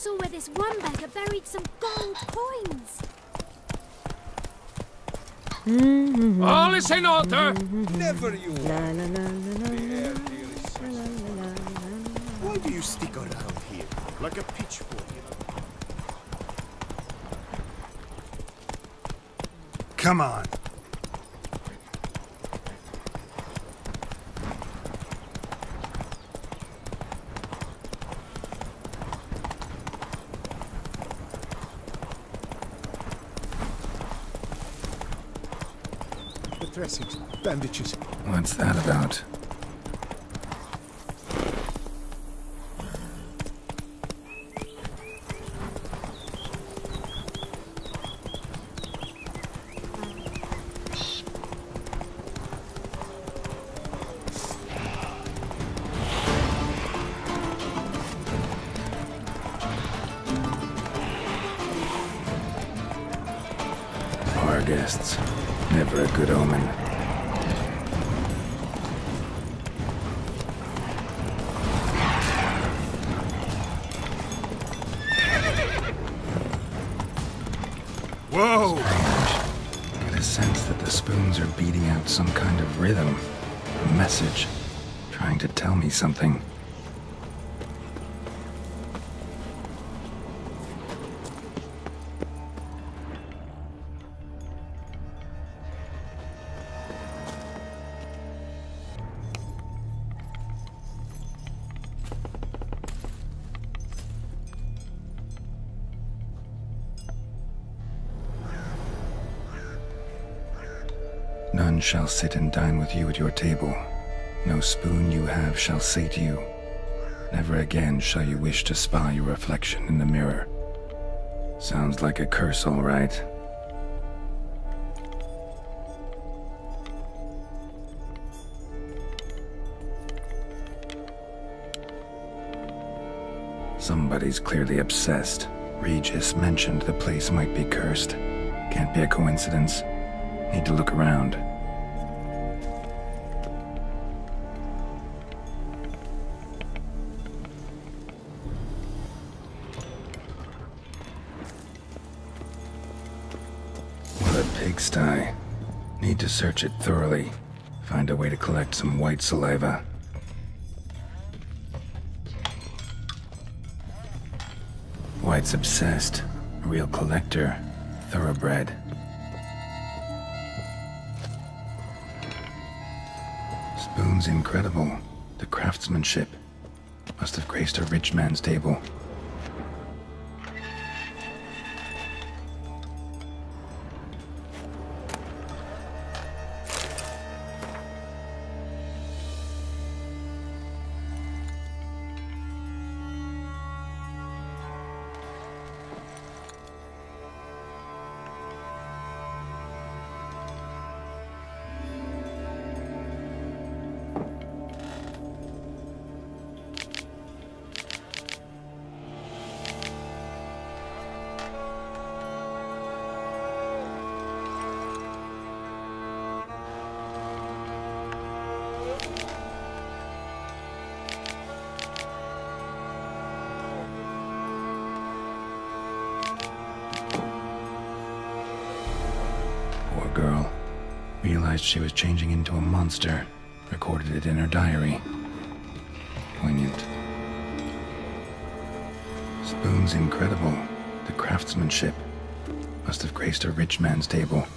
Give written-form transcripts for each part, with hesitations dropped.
saw where this one beggar buried some gold coins. All is in order! Never you! Why do you stick around here like a pitchfork? Come on. The dressings, bandages. What's that about? Guests. Never a good omen. Whoa! Strange. Get a sense that the spoons are beating out some kind of rhythm, a message, trying to tell me something. None shall sit and dine with you at your table. No spoon you have shall say to you. Never again shall you wish to spy your reflection in the mirror. Sounds like a curse, all right. Somebody's clearly obsessed. Regis mentioned the place might be cursed. Can't be a coincidence. Need to look around. What a pigsty. Need to search it thoroughly. Find a way to collect some white saliva. White's obsessed. A real collector. Thoroughbred. Spoon's incredible. The craftsmanship must have graced a rich man's table. Girl realized she was changing into a monster, recorded it in her diary. Poignant. Spoon's incredible. The craftsmanship must have graced a rich man's table.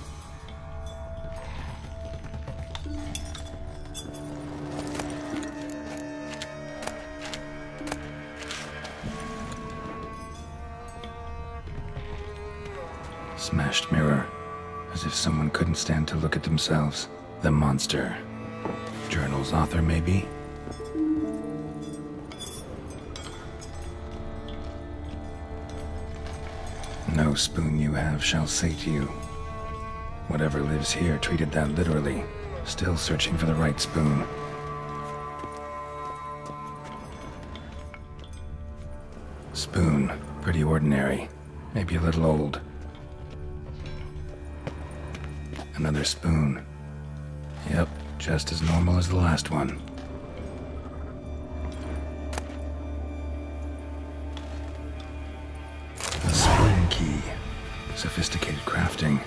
Smashed mirror. As if someone couldn't stand to look at themselves. The monster. Journal's author, maybe? No spoon you have shall say to you. Whatever lives here treated that literally. Still searching for the right spoon. Spoon. Pretty ordinary. Maybe a little old. Another spoon. Yep, just as normal as the last one. Sophisticated crafting.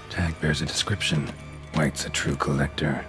Tag bears a description. White's a true collector.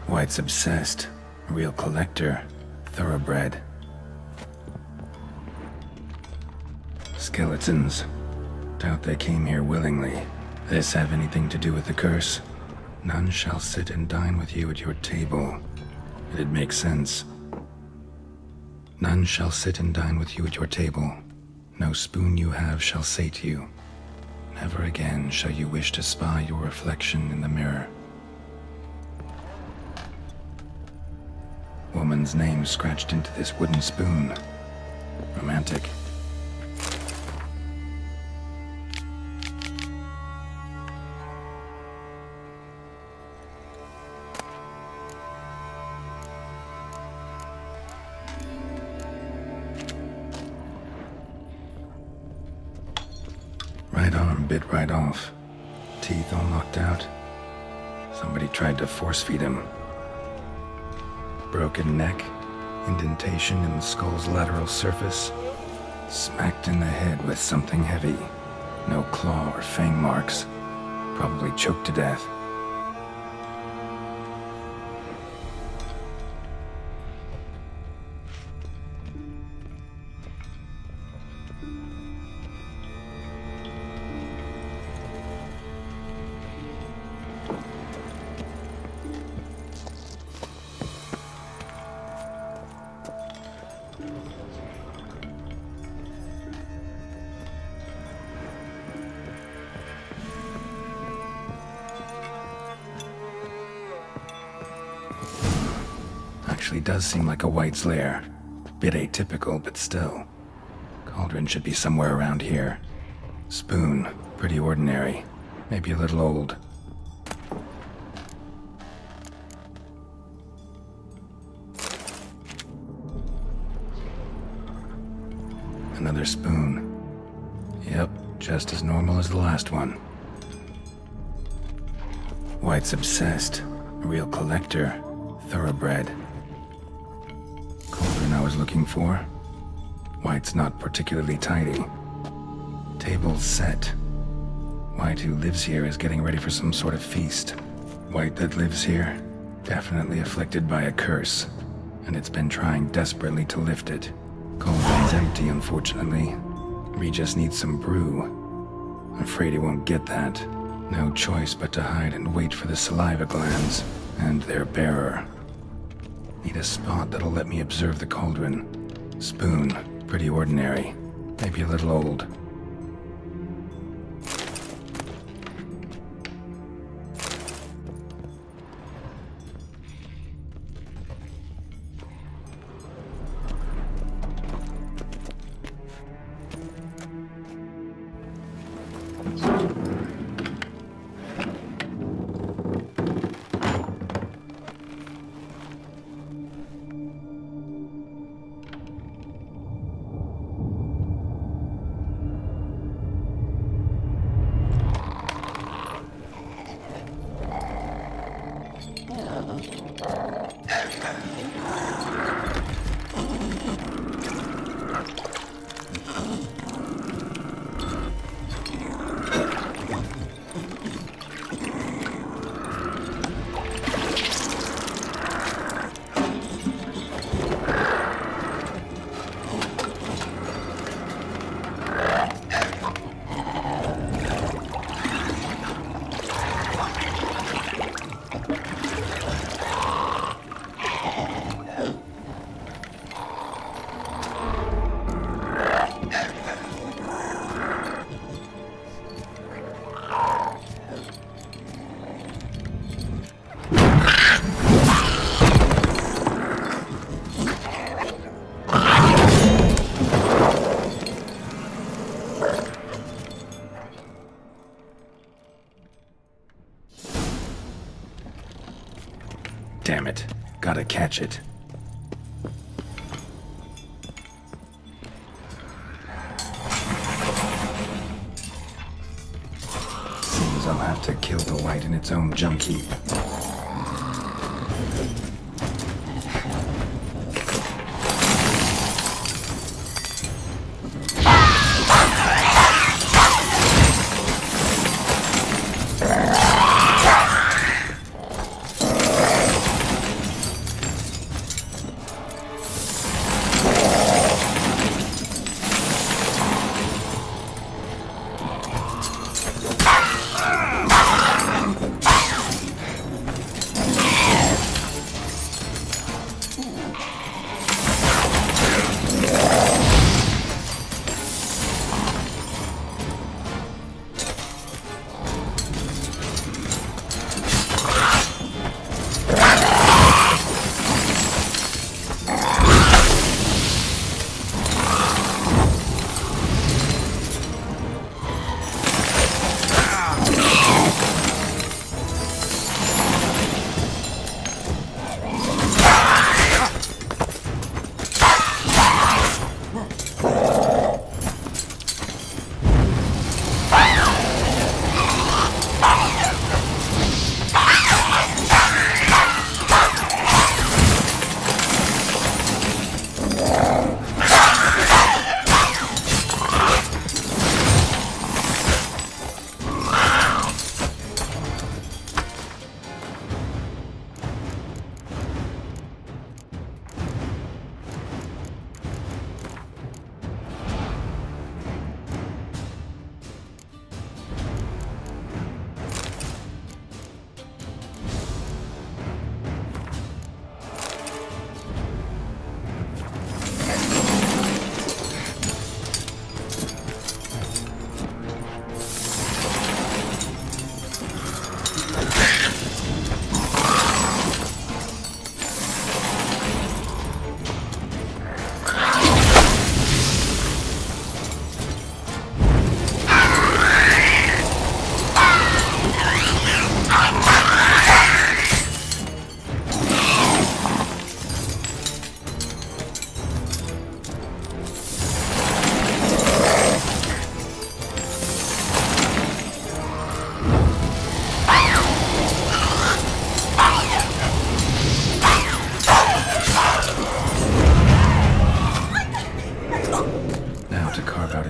White's obsessed. Real collector. Thoroughbred. Skeletons. Doubt they came here willingly. This have anything to do with the curse? None shall sit and dine with you at your table. It'd make sense. None shall sit and dine with you at your table. No spoon you have shall sate you. Never again shall you wish to spy your reflection in the mirror. Woman's name scratched into this wooden spoon. Romantic. Right arm bit right off. Teeth all knocked out. Somebody tried to force feed him. Broken neck, indentation in the skull's lateral surface, smacked in the head with something heavy. No claw or fang marks. Probably choked to death. Actually does seem like a White's lair. Bit atypical, but still. Cauldron should be somewhere around here. Spoon, pretty ordinary. Maybe a little old. Another spoon. Yep, just as normal as the last one. White's obsessed. A real collector. Thoroughbred. Cauldron I was looking for. White's not particularly tidy. Table's set. White who lives here is getting ready for some sort of feast. White that lives here, definitely afflicted by a curse, and it's been trying desperately to lift it. Cauldron's empty, unfortunately. Regis needs some brew. Afraid he won't get that. No choice but to hide and wait for the saliva glands and their bearer. Need a spot that'll let me observe the cauldron. Spoon, pretty ordinary. Maybe a little old. catch it. Seems I'll have to kill the white in its own junk heap.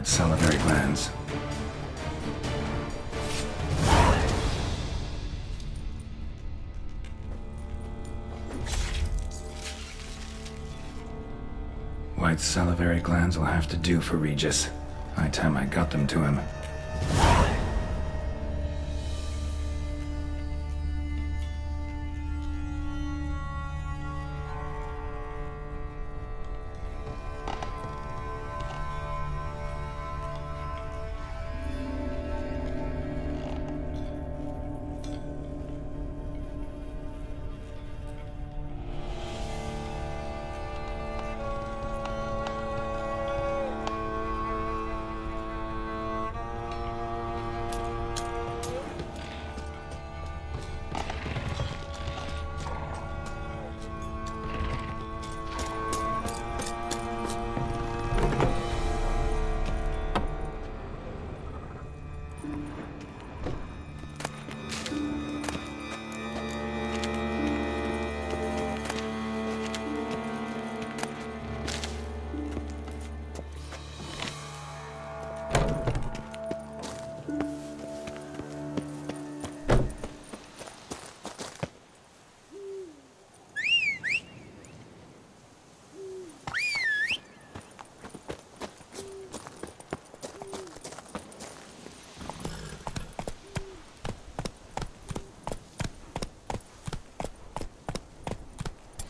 Salivary glands. White's salivary glands will have to do for Regis. High time I got them to him.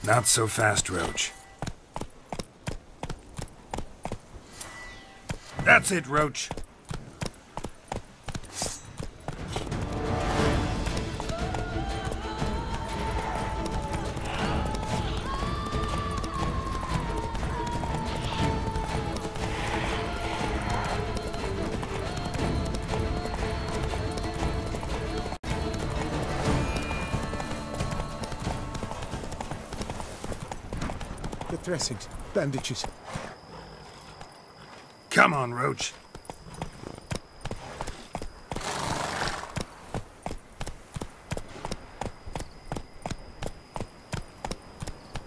Not so fast, Roach. That's it, Roach. The dressings, bandages. Come on, Roach.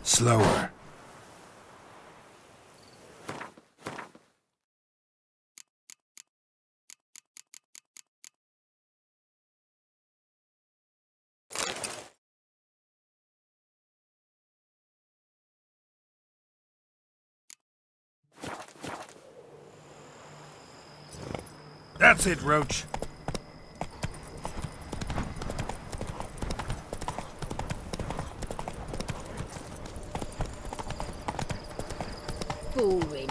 Slower. That's it, Roach. Boring.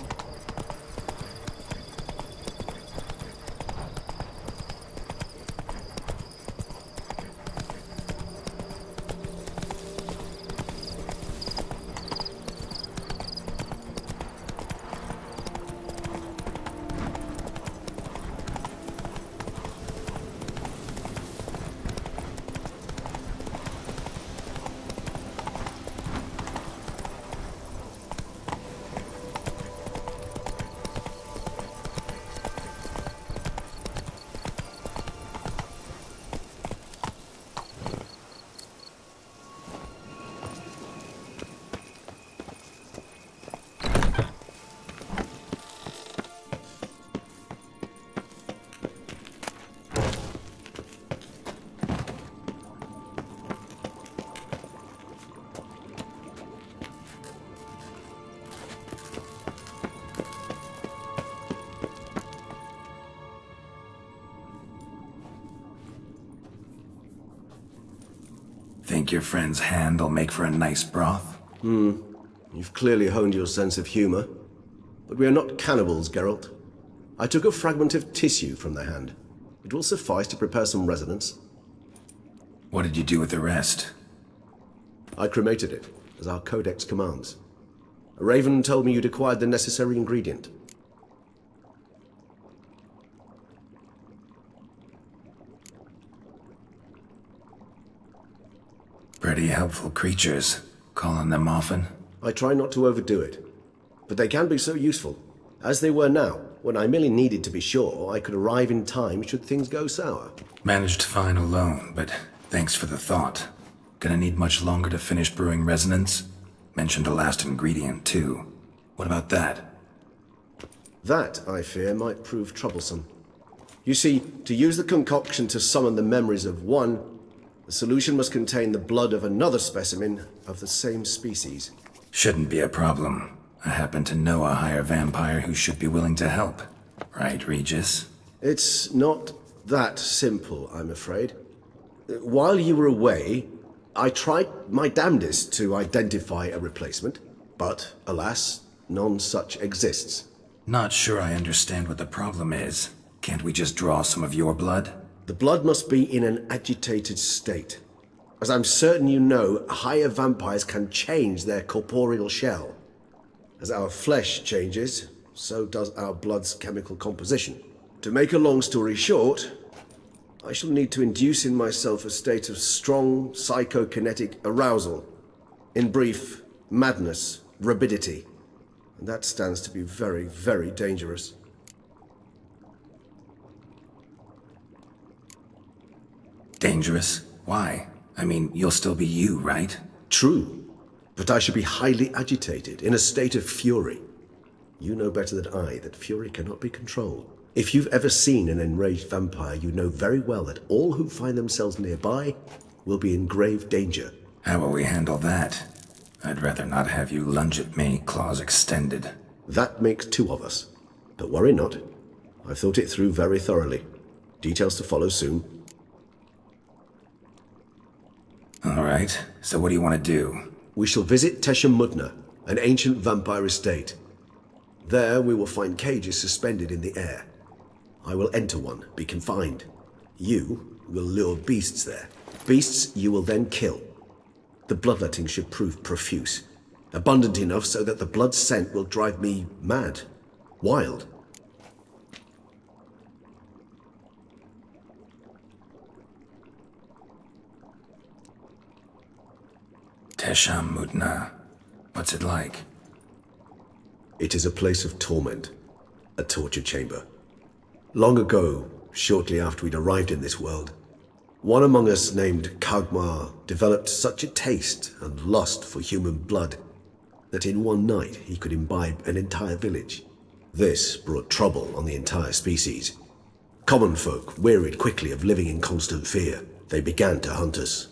Think your friend's hand'll make for a nice broth? You've clearly honed your sense of humor. But we are not cannibals, Geralt. I took a fragment of tissue from the hand. It will suffice to prepare some resonance. What did you do with the rest? I cremated it, as our codex commands. A raven told me you'd acquired the necessary ingredient. Pretty helpful creatures. Call on them often? I try not to overdo it, but they can be so useful, as they were now, when I merely needed to be sure I could arrive in time should things go sour. Managed fine alone, but thanks for the thought. Gonna need much longer to finish brewing resonance? Mentioned the last ingredient, too. What about that? That, I fear, might prove troublesome. You see, to use the concoction to summon the memories of one, the solution must contain the blood of another specimen of the same species. Shouldn't be a problem. I happen to know a higher vampire who should be willing to help. Right, Regis? It's not that simple, I'm afraid. While you were away, I tried my damnedest to identify a replacement, but, alas, none such exists. Not sure I understand what the problem is. Can't we just draw some of your blood? The blood must be in an agitated state. As I'm certain you know, higher vampires can change their corporeal shell. As our flesh changes, so does our blood's chemical composition. To make a long story short, I shall need to induce in myself a state of strong psychokinetic arousal. In brief, madness, rabidity. And that stands to be very, very dangerous. Dangerous? Why? I mean, you'll still be you, right? True, but I should be highly agitated, in a state of fury. You know better than I that fury cannot be controlled. If you've ever seen an enraged vampire, you know very well that all who find themselves nearby will be in grave danger. How will we handle that? I'd rather not have you lunge at me, claws extended. That makes two of us. But worry not. I've thought it through very thoroughly. Details to follow soon. All right, so what do you want to do? We shall visit Teshem Mudna, an ancient vampire estate. There we will find cages suspended in the air. I will enter one, be confined. You will lure beasts there. Beasts you will then kill. The bloodletting should prove profuse. Abundant enough so that the blood scent will drive me mad. Wild. Teshem Mudna. What's it like? It is a place of torment, a torture chamber. Long ago, shortly after we'd arrived in this world, one among us named Kagmar developed such a taste and lust for human blood that in one night he could imbibe an entire village. This brought trouble on the entire species. Common folk wearied quickly of living in constant fear. They began to hunt us,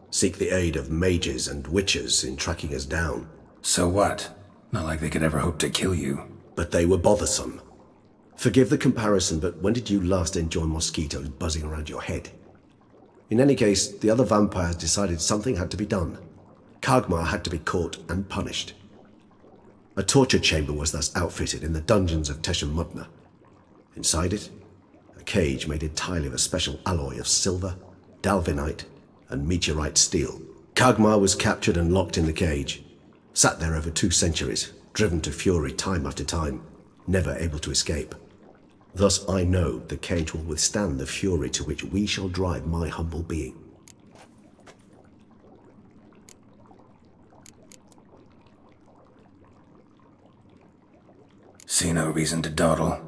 seek the aid of mages and witches in tracking us down. So what? Not like they could ever hope to kill you. But they were bothersome. Forgive the comparison, but when did you last enjoy mosquitoes buzzing around your head? In any case, the other vampires decided something had to be done. Kagmar had to be caught and punished. A torture chamber was thus outfitted in the dungeons of Teshamutna. Inside it, a cage made entirely of a special alloy of silver, dalvinite, and meteorite steel. Kagmar was captured and locked in the cage, sat there over 2 centuries, driven to fury time after time, never able to escape. Thus I know the cage will withstand the fury to which we shall drive my humble being. See no reason to dawdle.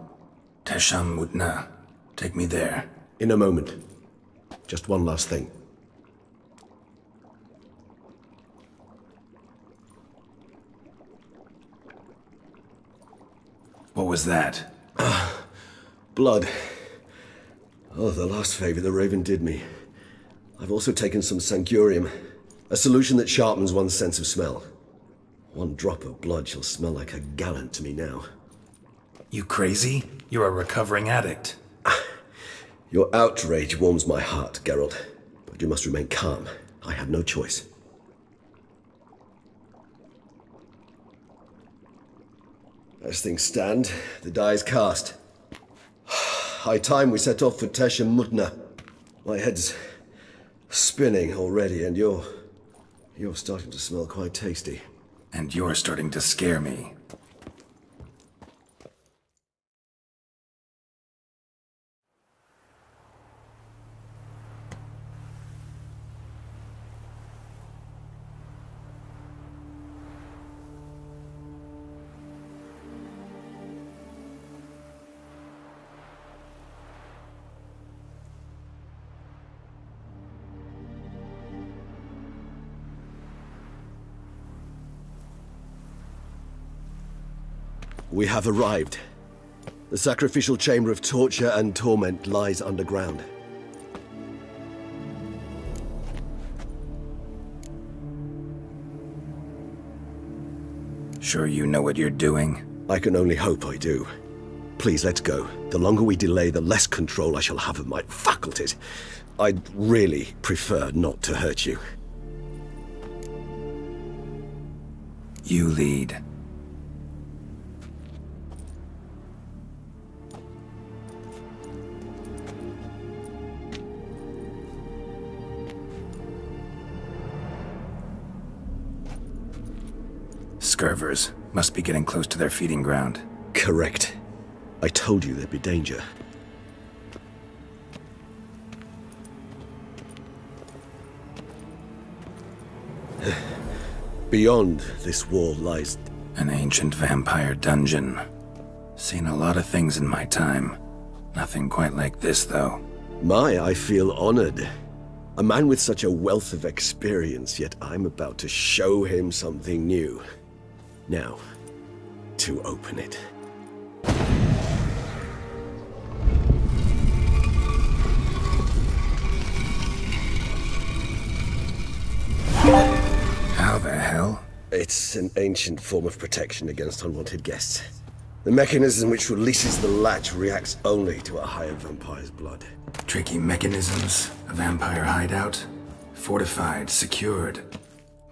Teshamutna, take me there. In a moment. Just one last thing. What was that? Blood. Oh, the last favor the Raven did me. I've also taken some Sangurium, a solution that sharpens one's sense of smell. 1 drop of blood shall smell like a gallon to me now. You crazy? You're a recovering addict. Your outrage warms my heart, Geralt. But you must remain calm. I have no choice. As things stand, the die is cast. High time we set off for Teshamutna. My head's spinning already, and you're starting to smell quite tasty. And you're starting to scare me. We have arrived. The sacrificial chamber of torture and torment lies underground. Sure you know what you're doing? I can only hope I do. Please, let's go. The longer we delay, the less control I shall have of my faculties. I'd really prefer not to hurt you. You lead. Scurvers must be getting close to their feeding ground. Correct. I told you there'd be danger. Beyond this wall lies... An ancient vampire dungeon. Seen a lot of things in my time. Nothing quite like this, though. I feel honored. A man with such a wealth of experience, yet I'm about to show him something new. Now, to open it. How the hell? It's an ancient form of protection against unwanted guests. The mechanism which releases the latch reacts only to a higher vampire's blood. Tricky mechanisms, a vampire hideout. Fortified, secured.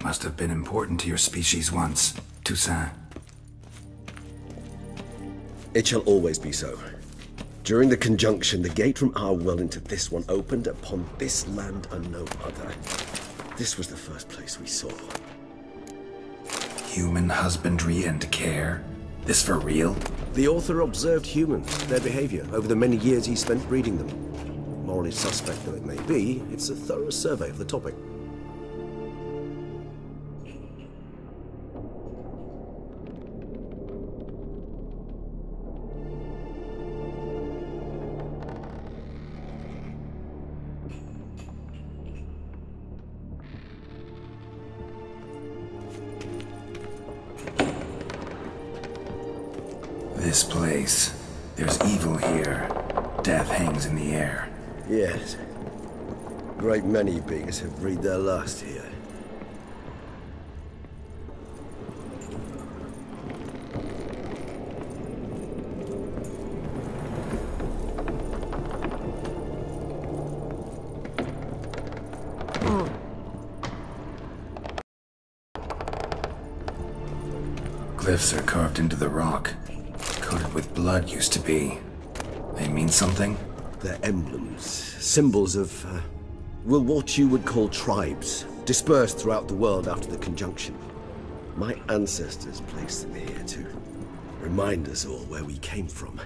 Must have been important to your species once, Toussaint. It shall always be so. During the conjunction, the gate from our world into this one opened upon this land and no other. This was the first place we saw. Human husbandry and care? This for real? The author observed humans, their behavior, over the many years he spent breeding them. Morally suspect though it may be, it's a thorough survey of the topic. This place. There's evil here. Death hangs in the air. Yes. Great many beings have breathed their last here. Glyphs are carved into the rock. Coated with blood used to be. They mean something? They're emblems, symbols of, well, what you would call tribes, dispersed throughout the world after the conjunction. My ancestors placed them here to remind us all where we came from.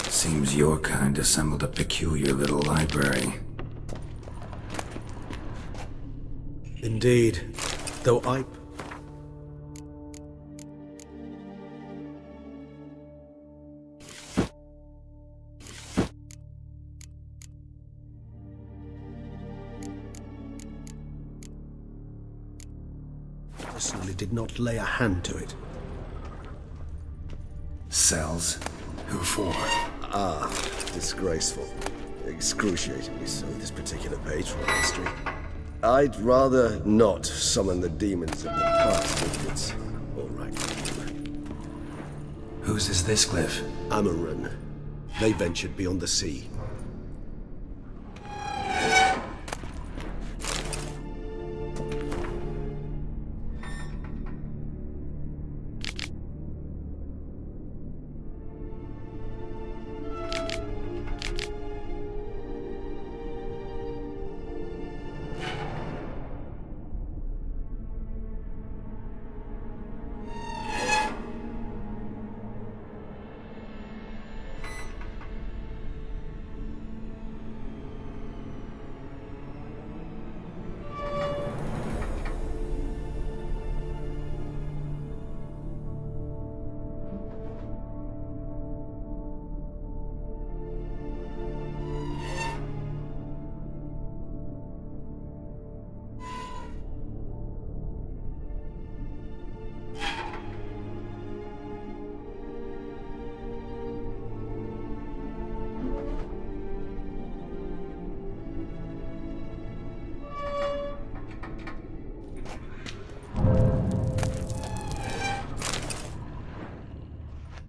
Seems your kind assembled a peculiar little library. Indeed, though I... personally did not lay a hand to it. Cells? Who for? Ah, disgraceful. Excruciatingly so, this particular page from history. I'd rather not summon the demons of the past if it's all right with you. Whose is this glyph? Amaran. They ventured beyond the sea.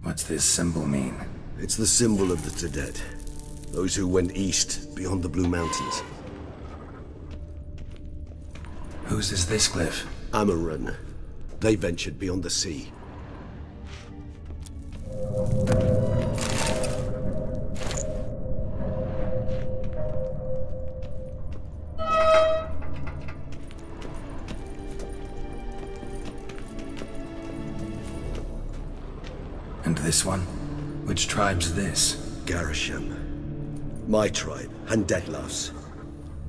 What's this symbol mean? It's the symbol of the Tedet. Those who went east, beyond the Blue Mountains. Whose is this glyph? Amaran. They ventured beyond the sea. And this one? Which tribe's this? Garisham. My tribe, and Detlef's.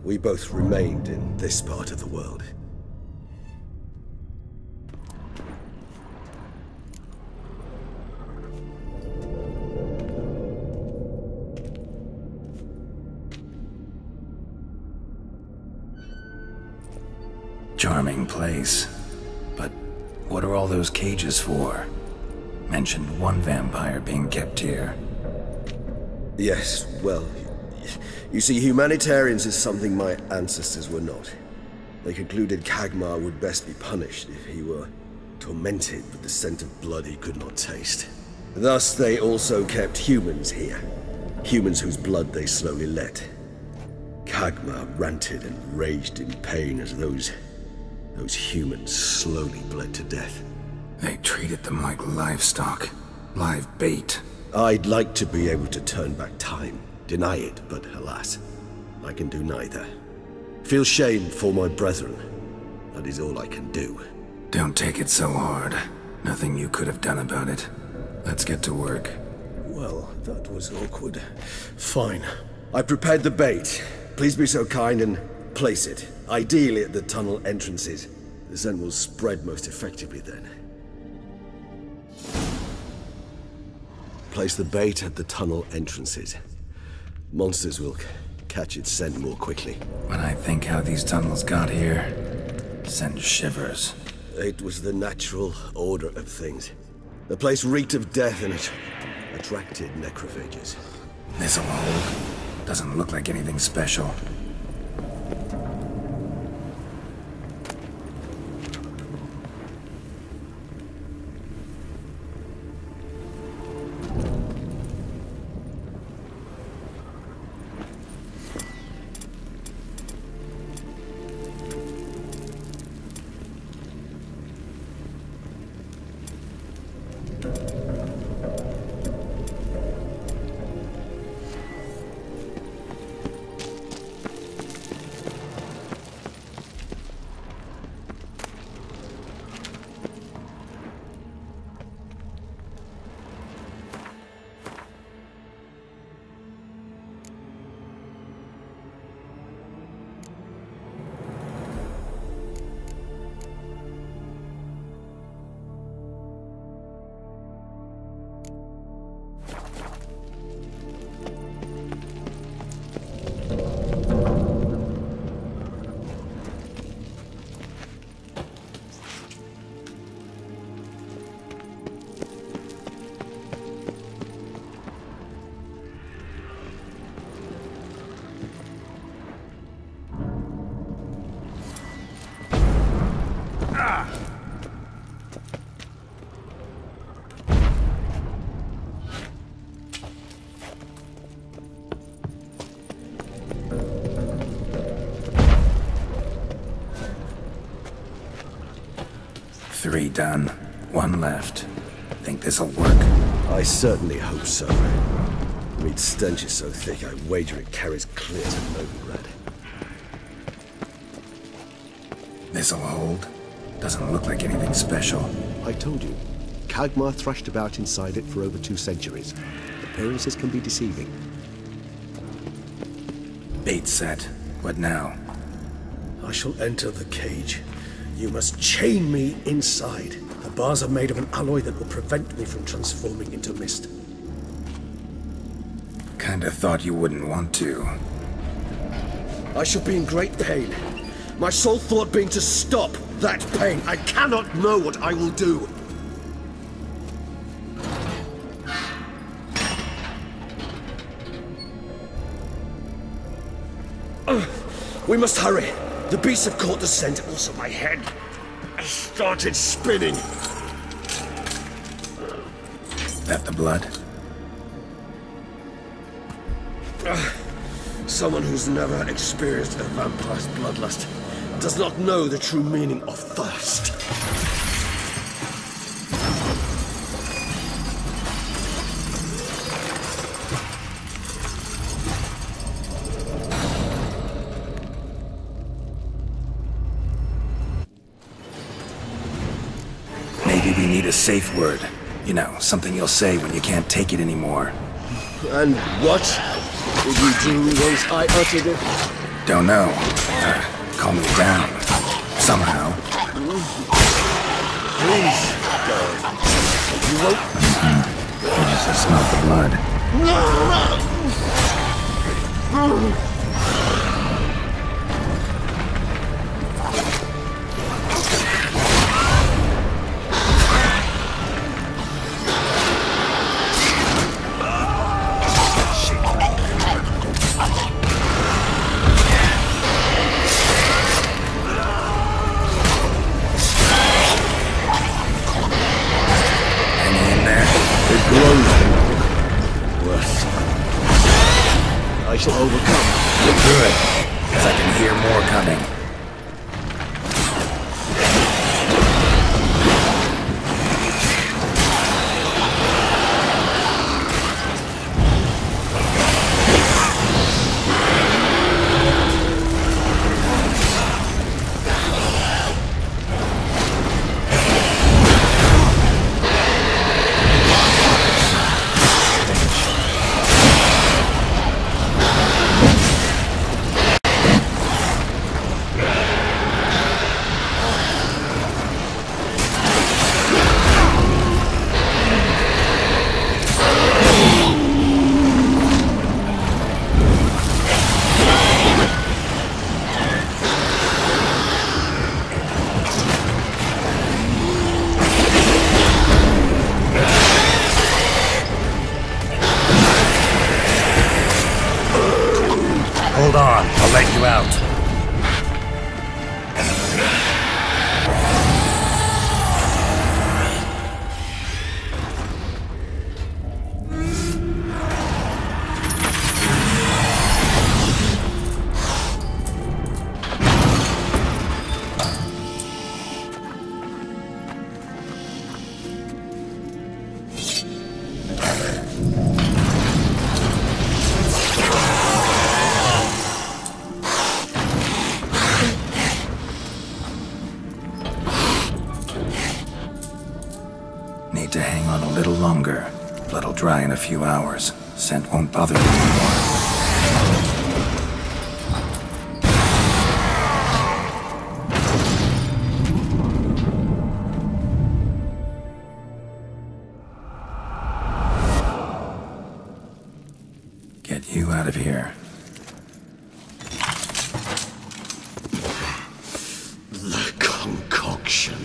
We both remained in this part of the world. Charming place. But what are all those cages for? Mentioned one vampire being kept here. Yes, well, you see, humanitarians is something my ancestors were not. They concluded Kagmar would best be punished if he were tormented with the scent of blood he could not taste. Thus, they also kept humans here. Humans whose blood they slowly let. Kagmar ranted and raged in pain as those humans slowly bled to death. They treated them like livestock. Live bait. I'd like to be able to turn back time. Deny it, but alas, I can do neither. Feel shame for my brethren. That is all I can do. Don't take it so hard. Nothing you could have done about it. Let's get to work. Well, that was awkward. Fine. I prepared the bait. Please be so kind and place it. Ideally at the tunnel entrances. The scent will spread most effectively then. Place the bait at the tunnel entrances. Monsters will catch its scent more quickly. When I think how these tunnels got here, sends shivers. It was the natural order of things. The place reeked of death and it attracted necrophages. This'll hold. Doesn't look like anything special. Three done. One left. Think this'll work? I certainly hope so. Meat's stench is so thick, I wager it carries clear to Novigrad. This'll hold. Doesn't look like anything special. I told you. Kagmar thrashed about inside it for over 2 centuries. Appearances can be deceiving. Bait set. What now? I shall enter the cage. You must chain me inside. The bars are made of an alloy that will prevent me from transforming into mist. Kinda thought you wouldn't want to. I shall be in great pain. My sole thought being to stop that pain. I cannot know what I will do. We must hurry. The beasts have caught the scent, also my head. I started spinning. That the blood? Someone who's never experienced a vampire's bloodlust does not know the true meaning of thirst. Maybe we need a safe word. You know, something you'll say when you can't take it anymore. And what did you do once I uttered it? Don't know. Calm me down. Somehow. Please, don't. You won't. I smell the blood. I shall overcome. Good, because I can hear more coming. Need to hang on a little longer. Blood'll dry in a few hours. Scent won't bother you anymore. Get you out of here. The concoction.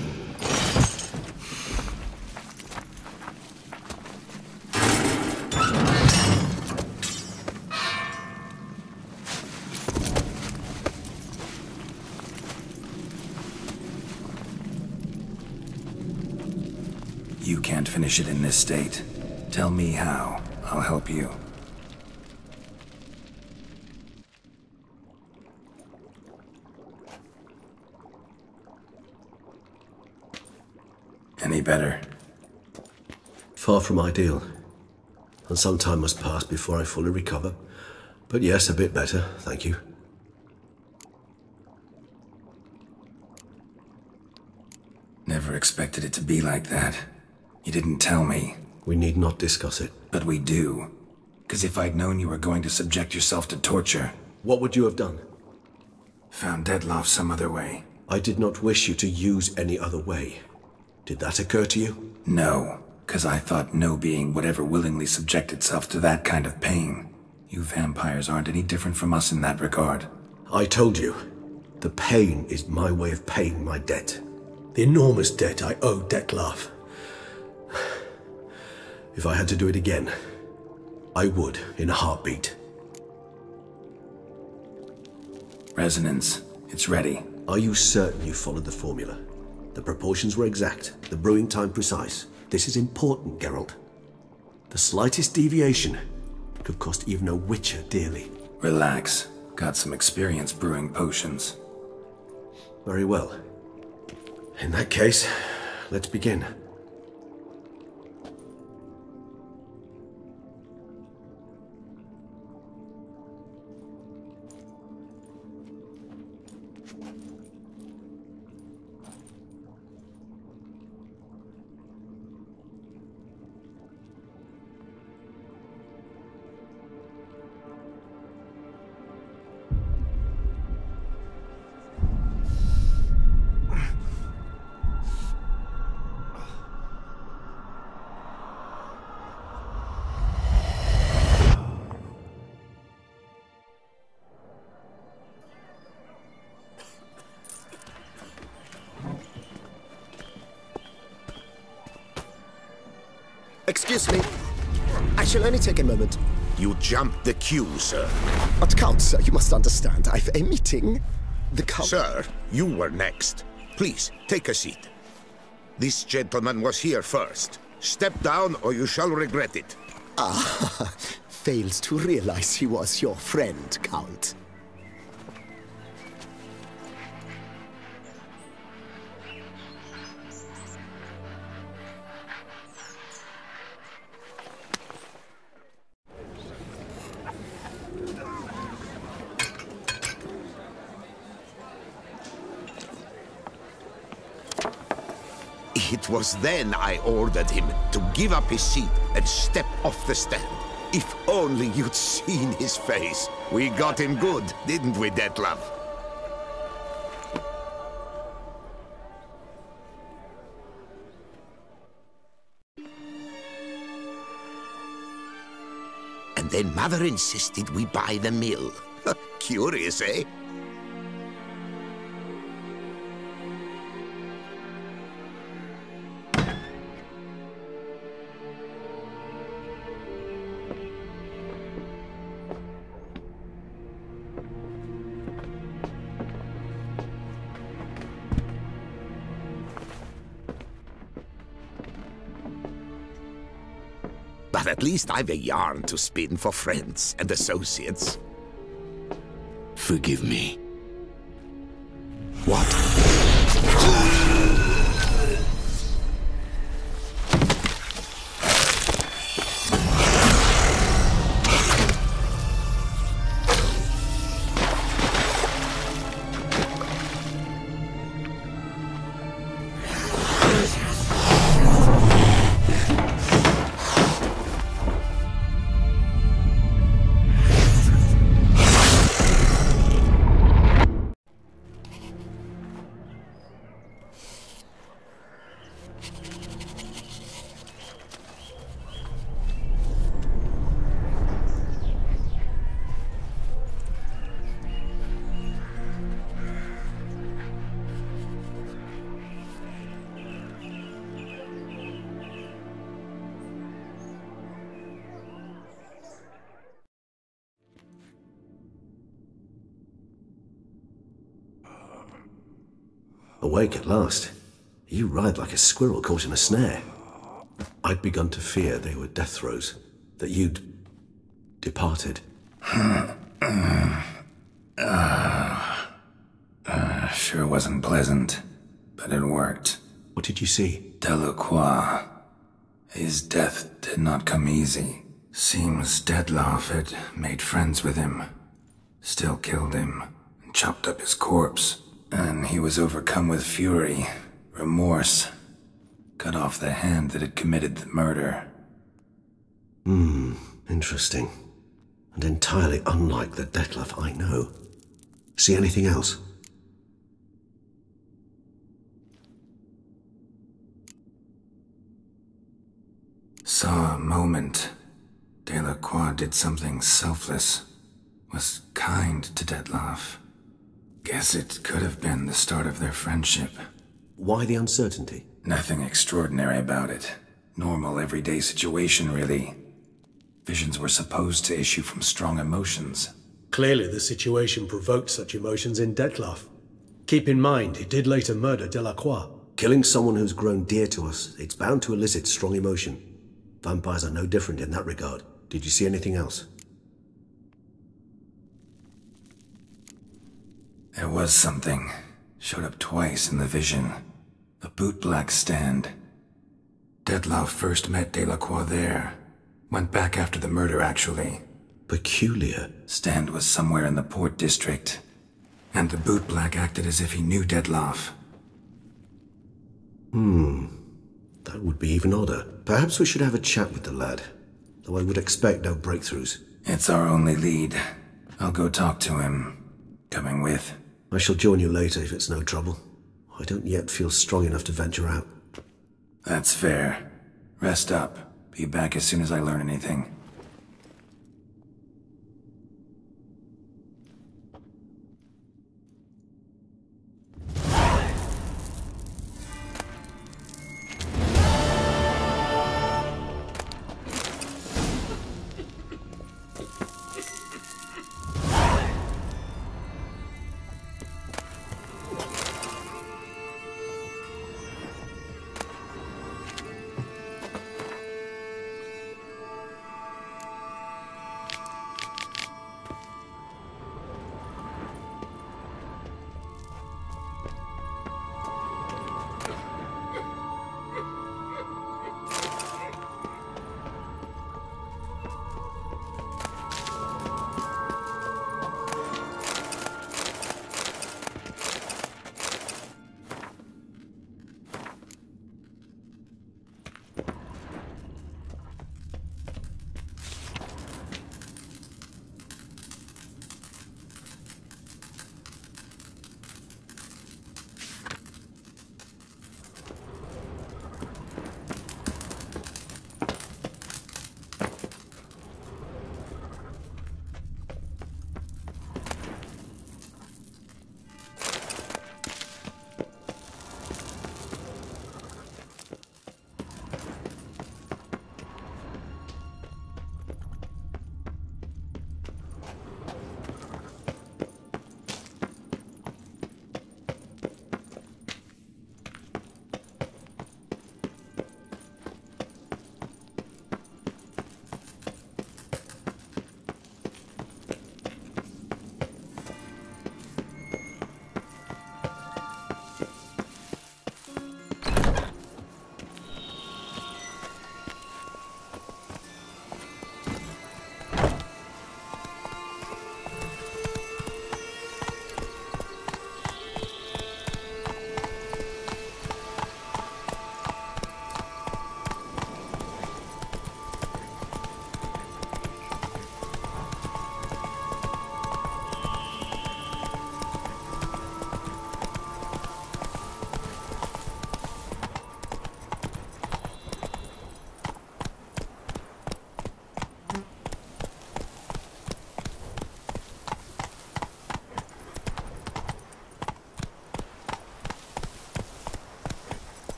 You can't finish it in this state. Tell me how. I'll help you. Any better? Far from ideal. And some time must pass before I fully recover. But yes, a bit better, thank you. Never expected it to be like that. You didn't tell me. We need not discuss it. But we do. 'Cause if I'd known you were going to subject yourself to torture... What would you have done? Found Dettlaff some other way. I did not wish you to use any other way. Did that occur to you? No, 'cause I thought no being would ever willingly subject itself to that kind of pain. You vampires aren't any different from us in that regard. I told you, the pain is my way of paying my debt. The enormous debt I owe Dettlaff. If I had to do it again, I would in a heartbeat. Resonance. It's ready. Are you certain you followed the formula? The proportions were exact, the brewing time precise. This is important, Geralt. The slightest deviation could cost even a witcher dearly. Relax. Got some experience brewing potions. Very well. In that case, let's begin. Excuse me. I shall only take a moment. You jumped the queue, sir. But Count, sir, you must understand. I've a meeting. The Count... Sir, you were next. Please, take a seat. This gentleman was here first. Step down or you shall regret it. Ah, fails to realize he was your friend, Count. It was then I ordered him to give up his seat and step off the stand. If only you'd seen his face. We got him good, didn't we, Dettlaff? And then Mother insisted we buy the mill. Curious, eh? But at least I've a yarn to spin for friends and associates. Forgive me. What? Awake at last. You ride like a squirrel caught in a snare. I'd begun to fear they were death throes, that you'd departed. Sure wasn't pleasant, but it worked. What did you see? Delacroix. His death did not come easy. Seems Detlaff had made friends with him, still killed him, and chopped up his corpse. And he was overcome with fury, remorse, cut off the hand that had committed the murder. Interesting. And entirely unlike the Detlaff I know. See anything else? Saw a moment. Delacroix did something selfless. Was kind to Detlaff. Guess it could have been the start of their friendship. Why the uncertainty? Nothing extraordinary about it. Normal, everyday situation, really. Visions were supposed to issue from strong emotions. Clearly the situation provoked such emotions in Detlaff. Keep in mind, he did later murder Delacroix. Killing someone who's grown dear to us, it's bound to elicit strong emotion. Vampires are no different in that regard. Did you see anything else? There was something. Showed up twice in the vision. A bootblack stand. Detlaff first met Delacroix there. Went back after the murder, actually. Peculiar. Stand was somewhere in the Port District. And the bootblack acted as if he knew Detlaff. That would be even odder. Perhaps we should have a chat with the lad. Though I would expect no breakthroughs. It's our only lead. I'll go talk to him. Coming with? I shall join you later if it's no trouble. I don't yet feel strong enough to venture out. That's fair. Rest up. Be back as soon as I learn anything.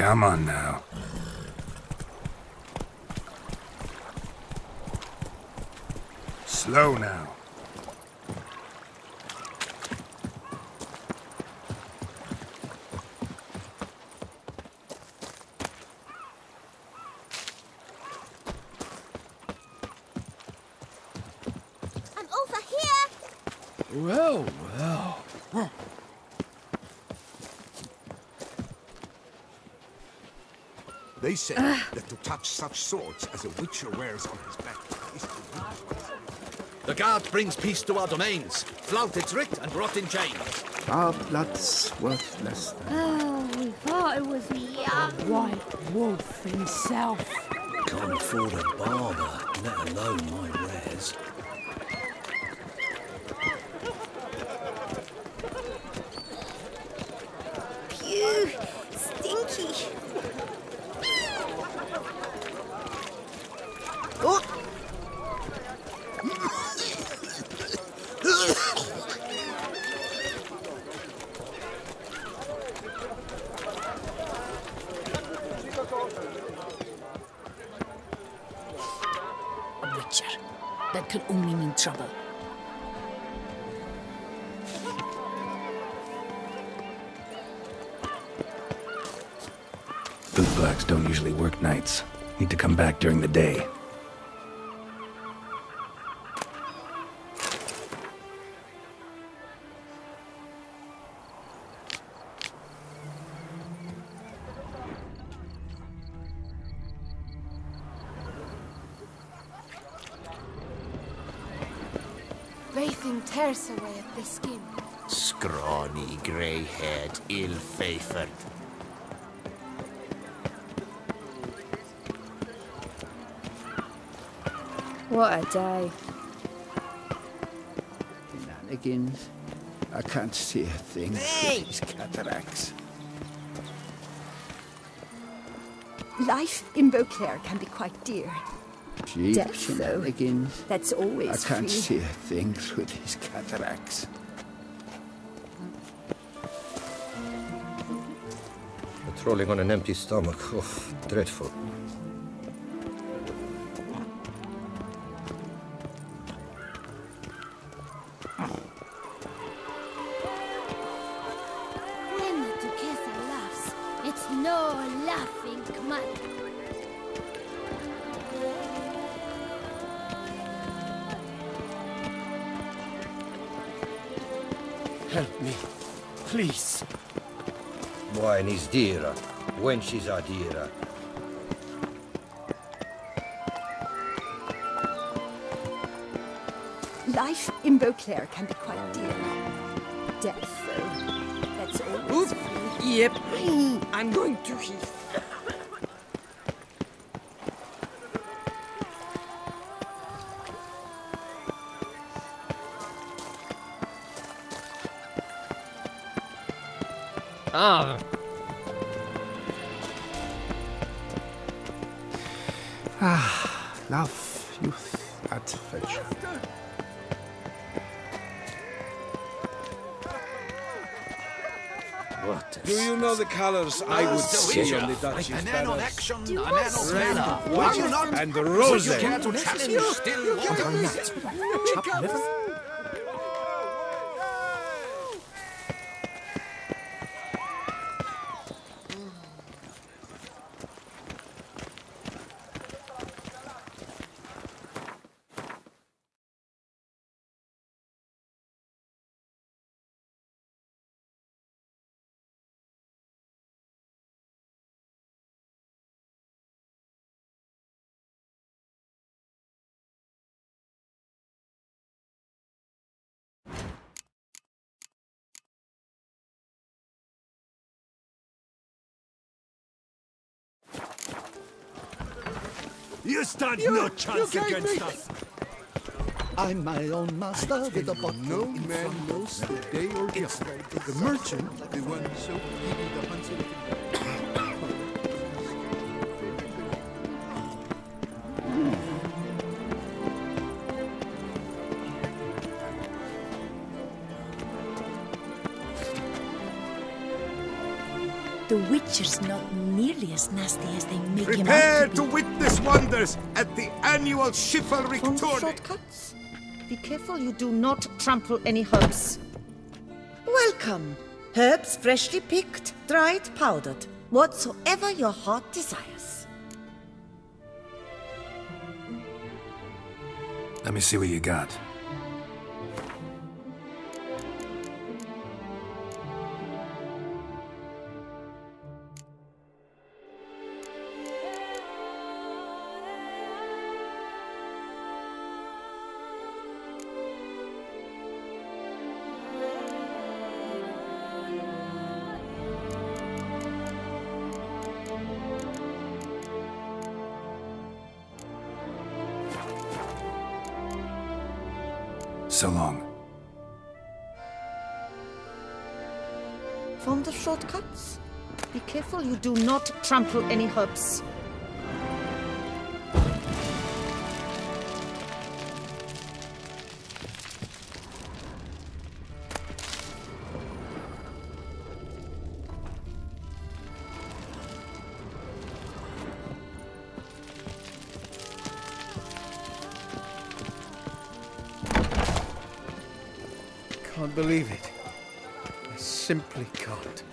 Come on now. Slow now. I'm over here! Well, well. They say that to touch such swords as a witcher wears on his back is to The guard brings peace to our domains. Flouted, tricked, and brought in chains. Our blood's worthless. Oh, we thought it was young. White Wolf himself. Can't afford a barber, let alone my wares. Phew, stinky. Oh! A witcher. That could only mean trouble. Bootblacks don't usually work nights. Need to come back during the day. Bathing tears away at the skin. scrawny, grey-haired, ill-favored. What a day. Shenanigans. I can't see a thing with these cataracts. Life in Beauclair can be quite dear. Gee, Death, though, shenanigans. that's always I can't free. see a thing through these cataracts. Patrolling on an empty stomach. Oh, dreadful. When the Duquesa laughs, it's no laughing matter. Help me, please. Wine is dearer. Wenches are dearer. Life in Beauclair can be quite dear. Death, though, that's always free. Yep, I'm going to heath. Ah. Love, youth, adventure. What? Do you know the colors I would see on the Duchy's banners? action, Red, white, and rose. to challenge still You stand no chance against us. I'm my own master with a bottle. No man knows the day or the hour. The merchant, the one so eager the hunter. the Witcher's not nearly as nasty as they make him Prepare out to witness wonders at the annual chivalric From the tourney. shortcuts? Be careful you do not trample any herbs. Welcome. Herbs freshly picked, dried, powdered. Whatsoever your heart desires. Let me see what you got. So long. From the shortcuts? Be careful you do not trample any herbs. Can't believe it. I simply can't.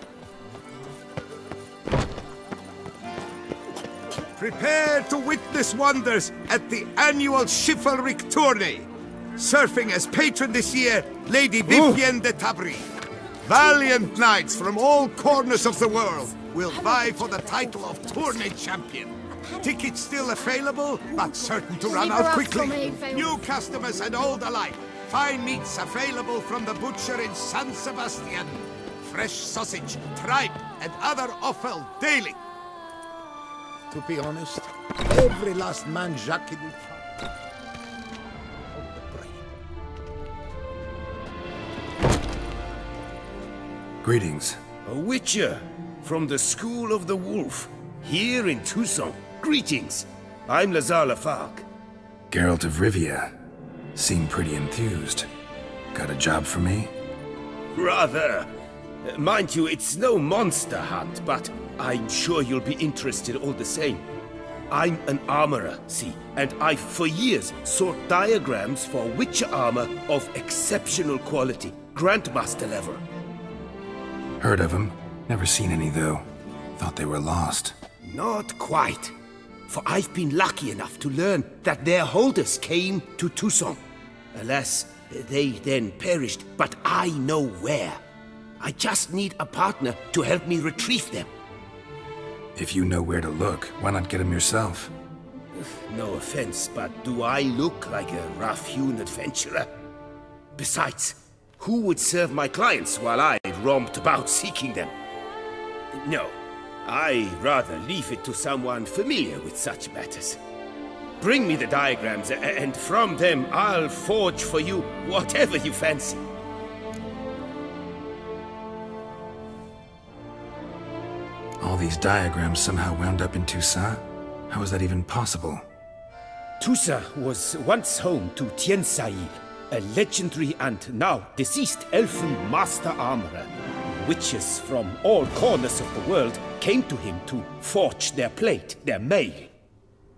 Prepare to witness wonders at the annual chivalric tourney. Serving as patron this year, Lady Vivienne de Tabry. Valiant knights from all corners of the world will vie for the title of tourney champion. Tickets still available, but certain to run out quickly. New customers and old alike. Fine meats available from the butcher in San Sebastian. Fresh sausage, tripe, and other offal daily. To be honest, every last man Jacques Greetings. A Witcher from the School of the Wolf, here in Tucson. Greetings. I'm Lazar Lafargue. Geralt of Rivia. Seem pretty enthused. Got a job for me? Rather. Mind you, it's no monster hunt, but I'm sure you'll be interested all the same. I'm an armorer, see, and I've for years sought diagrams for Witcher armor of exceptional quality, Grandmaster level. Heard of them. Never seen any, though. Thought they were lost. Not quite. For I've been lucky enough to learn that their holders came to Tucson. Alas, they then perished, but I know where. I just need a partner to help me retrieve them. If you know where to look, why not get them yourself? No offense, but do I look like a rough-hewn adventurer? Besides, who would serve my clients while I romped about seeking them? No. I rather leave it to someone familiar with such matters. Bring me the diagrams, and from them I'll forge for you whatever you fancy. All these diagrams somehow wound up in Toussaint? How is that even possible? Toussaint was once home to Tiensail, a legendary and now deceased elfin master armorer. Witches from all corners of the world came to him to forge their plate, their mail.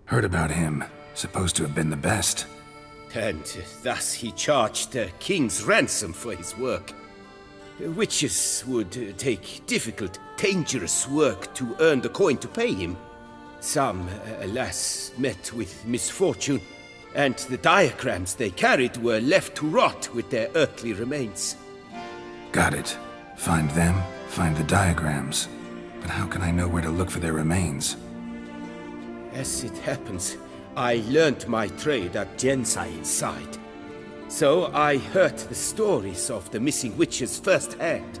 Heard about him. Supposed to have been the best. And thus he charged the king's ransom for his work. Witches would take difficult, dangerous work to earn the coin to pay him. Some, alas, met with misfortune, and the diagrams they carried were left to rot with their earthly remains. Got it. Find them, find the diagrams. But how can I know where to look for their remains? As it happens, I learned my trade at Jensail's side. So I heard the stories of the missing witches firsthand.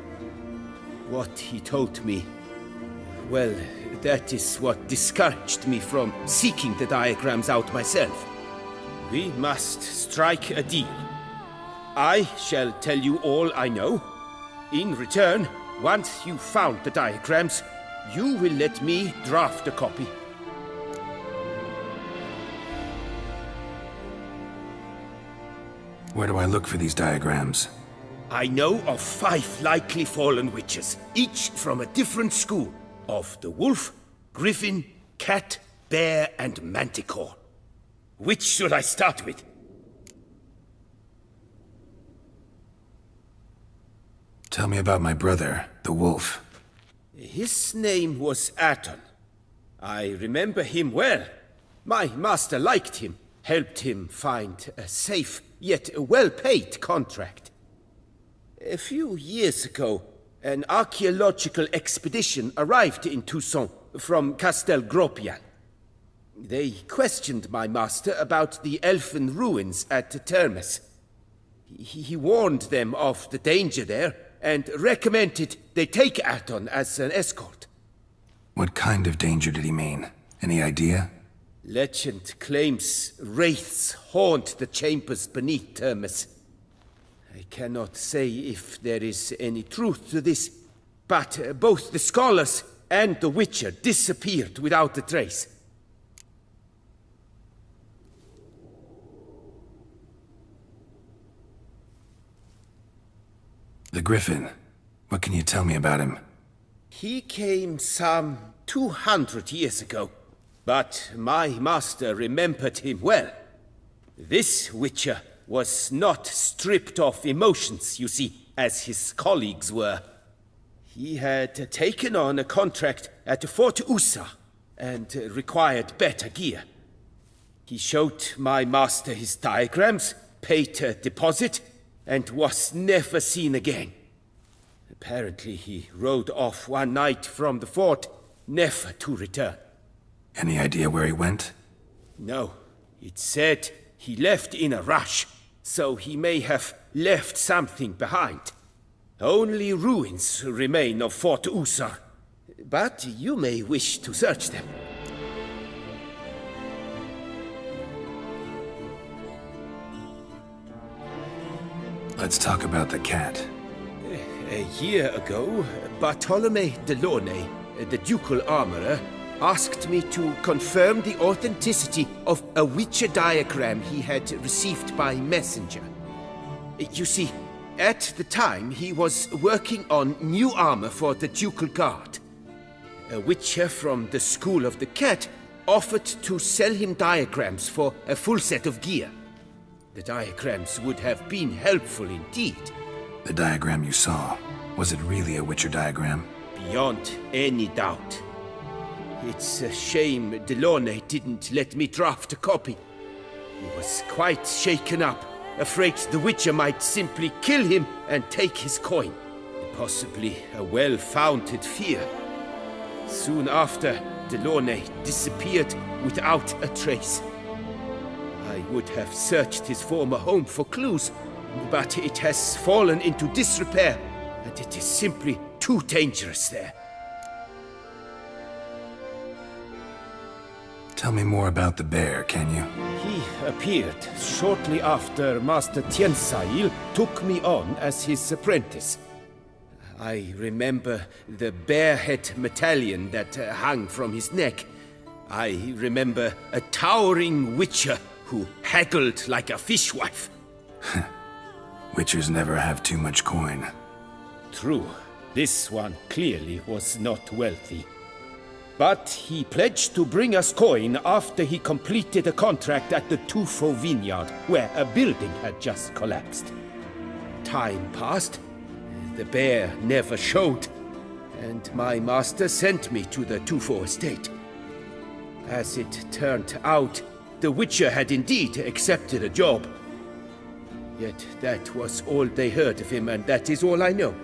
What he told me, well, that is what discouraged me from seeking the diagrams out myself. We must strike a deal. I shall tell you all I know. In return, once you've found the diagrams, you will let me draft a copy. Where do I look for these diagrams? I know of 5 likely fallen witches, each from a different school. of the wolf, griffin, cat, bear, and manticore. Which should I start with? Tell me about my brother, the wolf. His name was Aton. I remember him well. My master liked him, helped him find a safe, yet well-paid contract. A few years ago, an archaeological expedition arrived in Toussaint from Castel Gropian. They questioned my master about the elfin ruins at Termes. He warned them of the danger there, and recommended they take Aton as an escort. What kind of danger did he mean? Any idea? Legend claims wraiths haunt the chambers beneath Termes. I cannot say if there is any truth to this, but both the scholars and the Witcher disappeared without a trace. The Griffin. What can you tell me about him? He came some 200 years ago, but my master remembered him well. This Witcher was not stripped of emotions, you see, as his colleagues were. He had taken on a contract at Fort Usa and required better gear. He showed my master his diagrams, paid a deposit, and was never seen again. Apparently he rode off one night from the fort, never to return. Any idea where he went? No. It said he left in a rush, so he may have left something behind. Only ruins remain of Fort Usa, but you may wish to search them. Let's talk about the cat. A year ago, Bartolome Delaunay, the ducal armorer, asked me to confirm the authenticity of a Witcher diagram he had received by messenger. You see, at the time he was working on new armor for the ducal guard. A Witcher from the School of the Cat offered to sell him diagrams for a full set of gear. The diagrams would have been helpful indeed. The diagram you saw, was it really a Witcher diagram? Beyond any doubt. It's a shame Delaunay didn't let me draft a copy. He was quite shaken up, afraid the Witcher might simply kill him and take his coin. Possibly a well-founded fear. Soon after, Delaunay disappeared without a trace. I would have searched his former home for clues, but it has fallen into disrepair, and it is simply too dangerous there. Tell me more about the bear, can you? He appeared shortly after Master Tiensail took me on as his apprentice. I remember the bear-head medallion that hung from his neck. I remember a towering Witcher who haggled like a fishwife. Witchers never have too much coin. True. This one clearly was not wealthy. But he pledged to bring us coin after he completed a contract at the Tufo vineyard, where a building had just collapsed. Time passed. The bear never showed, and my master sent me to the Tufo estate. As it turned out, the Witcher had indeed accepted a job. Yet that was all they heard of him, and that is all I know.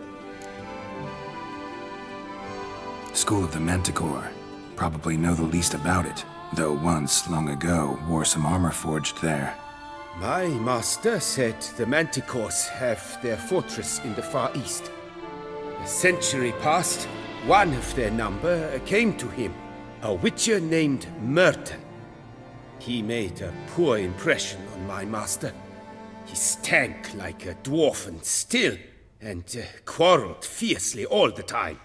School of the Manticore. Probably know the least about it, though once, long ago, wore some armor forged there. My master said the Manticores have their fortress in the Far East. A century passed, one of their number came to him, a Witcher named Merton. He made a poor impression on my master. He stank like a dwarfen still, and quarreled fiercely all the time.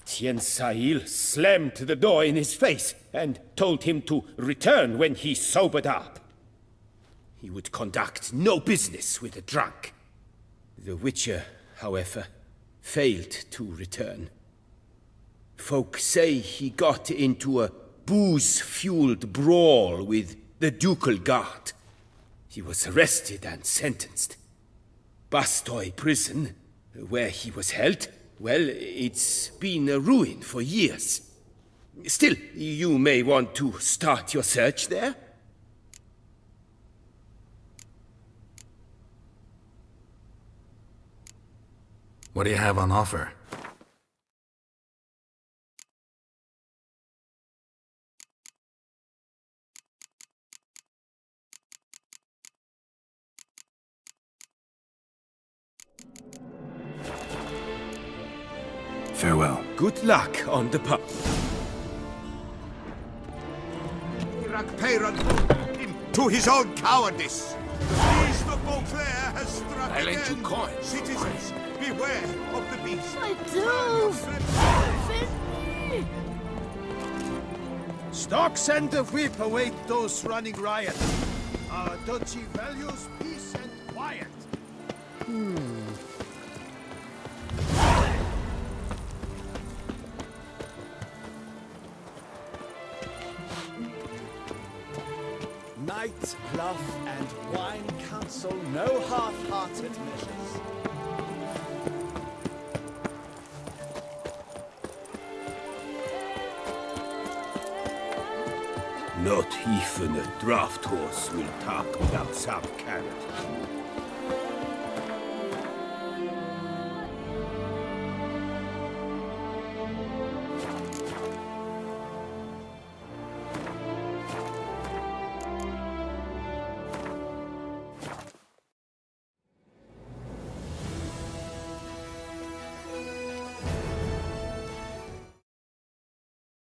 Tiensail slammed the door in his face and told him to return when he sobered up. He would conduct no business with a drunk. The Witcher, however, failed to return. Folk say he got into a booze-fueled brawl with the ducal guard. He was arrested and sentenced. Bastoy prison, where he was held, well, it's been a ruin for years. Still, you may want to start your search there. What do you have on offer? Farewell. Good luck on the path. To his own cowardice! Please, the Beauclair has struck I lent again. you coins. Citizens, beware of the beast. I do! Stocks and the whip await those running riot. Our duchy values peace and quiet. Knight, bluff, and wine counsel no half-hearted measures. Not even a draft horse will talk without some carrot.